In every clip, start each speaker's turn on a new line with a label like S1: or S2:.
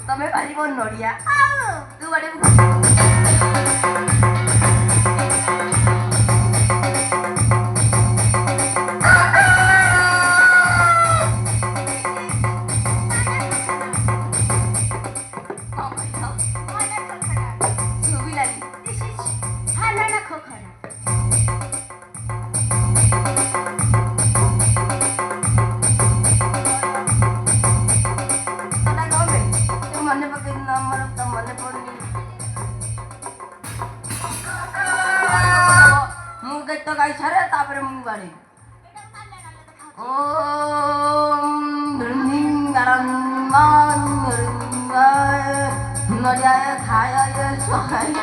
S1: ତମେ ପାରିବ ନଡ଼ିଆ ତୁ ବାଡେ नड़िया खाया ये सोहाई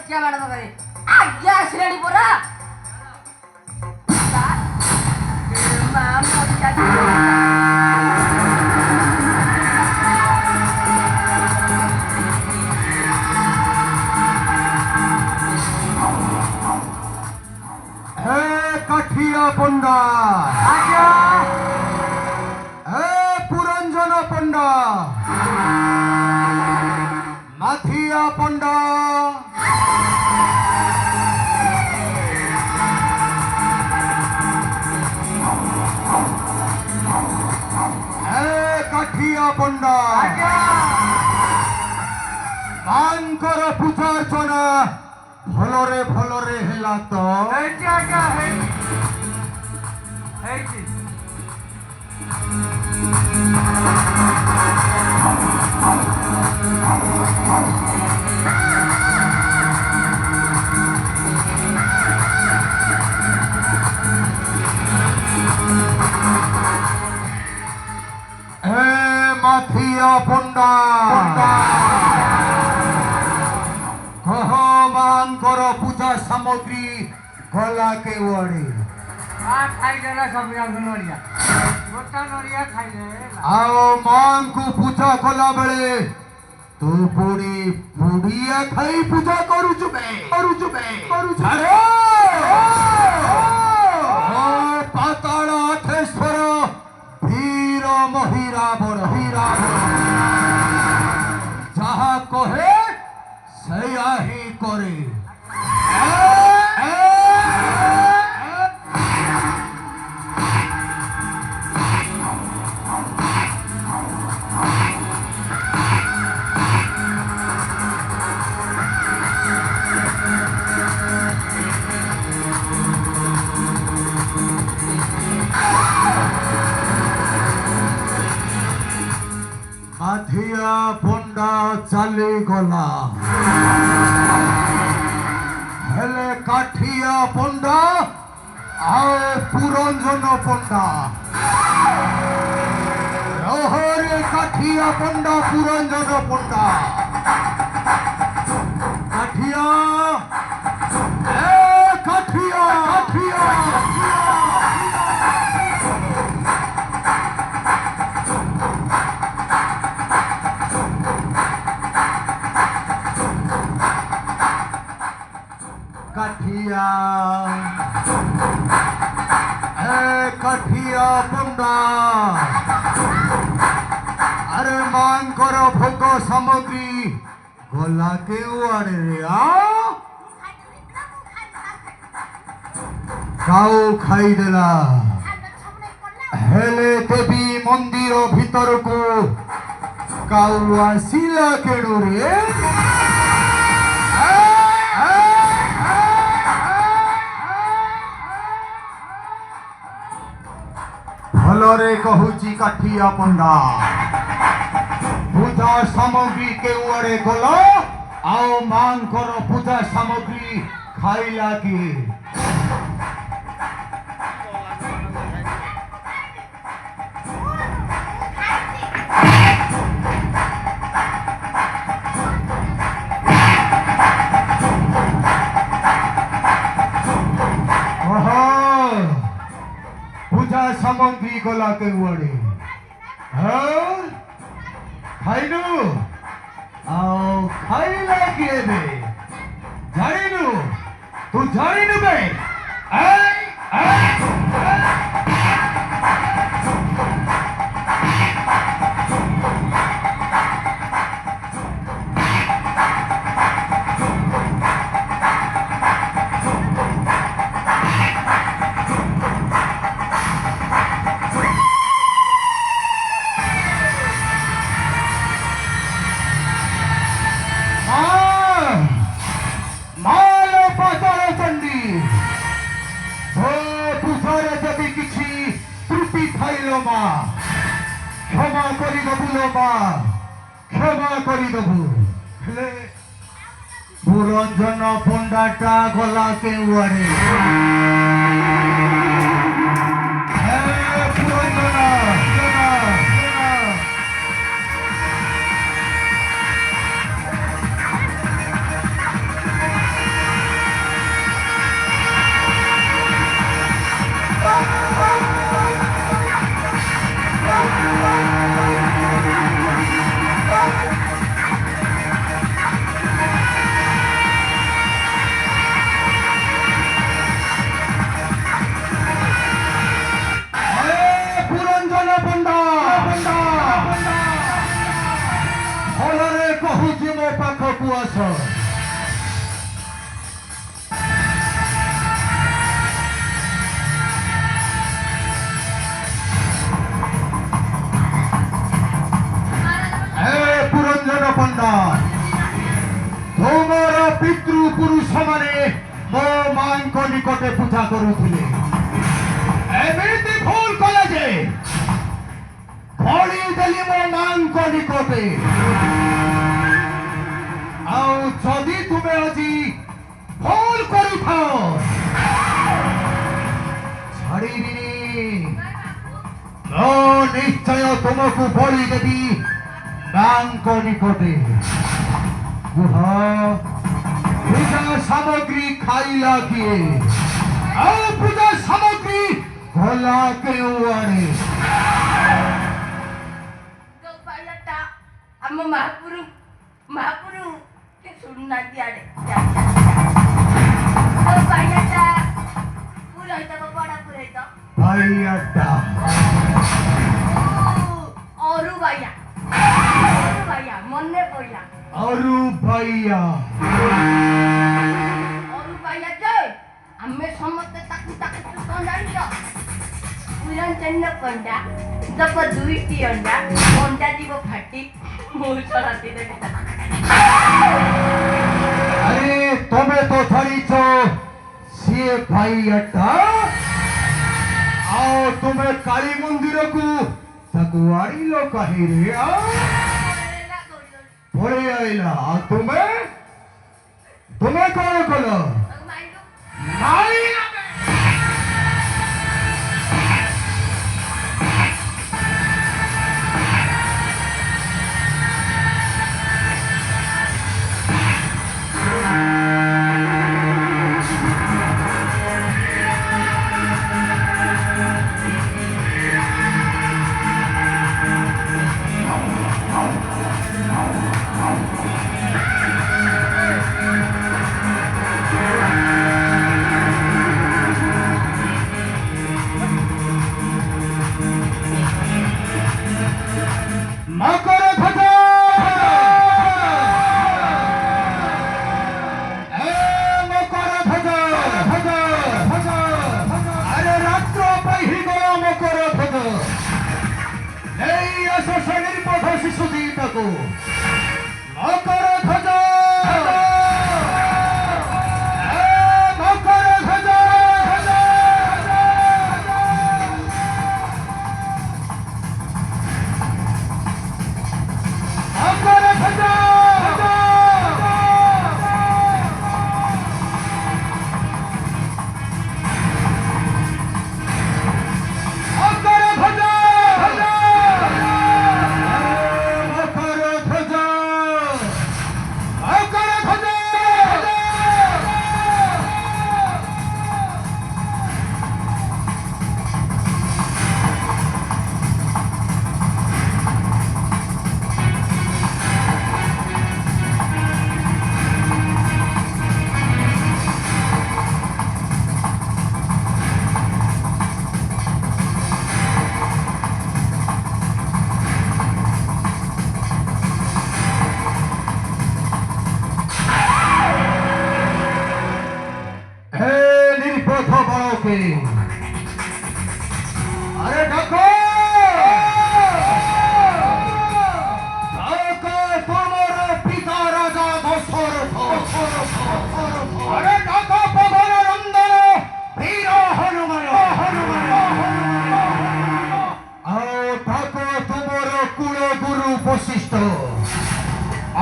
S1: क्या मैडम करे आज्ञा श्रेणी पोरा
S2: काठिया पंडा आज्ञा पुरंजन पंडा माथिया पंडा पंडा मांकर पूजार्चना भलरे भलरे हेला तो माथिया पंडा कह मांकर पूजा सामग्री गला के वड़े आओ मां को पूजा कला बेले तू पूरी पुड़िया खाई पूजा करू चुके पाताल अथेश्वर वीर महिरा बड़ हीरा जहा कहे सया ही करे माथिया पंडा चली गला हेले काठिया पंडा आए पुरंजन पंडा रहरे काठिया पंडा पुरंजन पंडा काठिया काठिया काठिया काठिया पंडा अरे मांकर भोग सामग्री गला के आड़े रे काऊ खाई देला हेले देवी मंदिर भीतर को काऊ आसिला केड़ू रे भलरे कहूची काठिया पंडा पूजा सामग्री के उड़े गल आओ मांकर पूजा सामग्री खाइला की पूजा सामग्री गला के उड़े खाइनु आओ खाइला किए बे जानिनु तू जानिनु बे क्षमा करी दबु क्षमा करी दबु पुरंजन पंडाटा गला के उड़े कहूची मो पाखकू आस पुरंजन पंडा तुमर पितृपुरुष माने मो मां को निकटे पूजा करुथिले एमिति भूल कले जे भोली देली मो मां को निकटे आओ जदि तुमे আজি भूल करू थाओ छाड़ीबिनी नो निश्चय तुमको बलि देवी मांको निकटे पूजा सामग्री खाइला किए आओ पूजा सामग्री गला के उड़े
S1: महापुरु के सुनना दिया रे
S2: भाई अड्डा
S1: औरु भैया मन्ने पड़िया
S2: औरु भैया
S1: जे हमें समझते ताकि तू कौन जानी तो पुरंजन पंडा जब दुईटी अंडा जीव फाटी मुँह चलाती दे
S2: अरे तुम्हें तो धरी छो सी भाई अड्डा आओ तुम्हें काली मंदिर को सगुआड़ी लो कही रे पड़े आइला तुम्हें तुम्हें कौन कलो नाई को मकर ध्वज मकर ध्वज मकर ध्वज अरे ढको तुम्हारा पिता राजा दशरथ अरे ढको पवन नंदन वीर हनुमान आओ ढको तुम्हारा कुल गुरु वशिष्ठ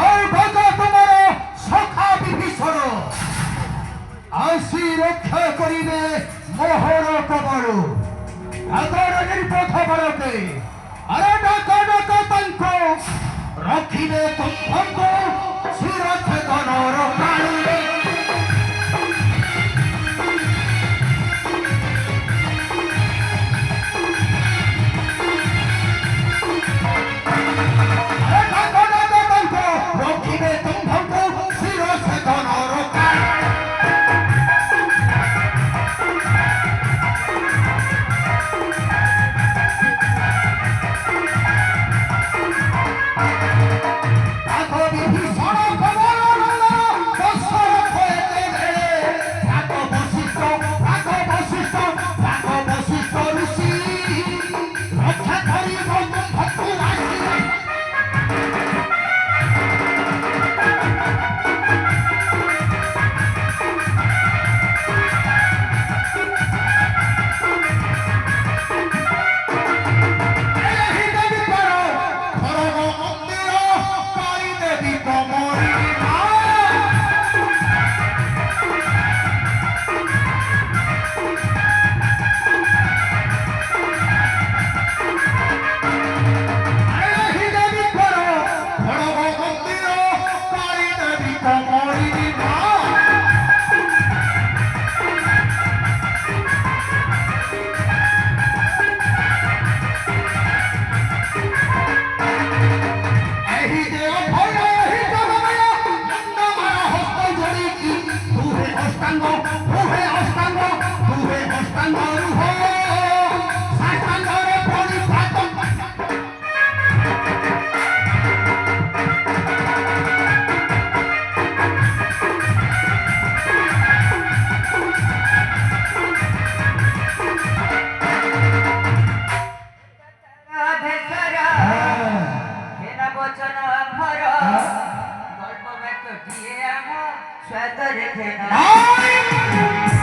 S2: और ढको तुम्हारा सखा विभीषण आसी रक्षा करिबे मोहर कबाड़ू अगर निर्पथ बड़के अरे डाका डाका तंको रखिबे तुम्भको शिरछेदन रकाळी अरे डाका डाका तंको रखिबे तुम्भको शिरछेदन रकाळी
S1: Swagger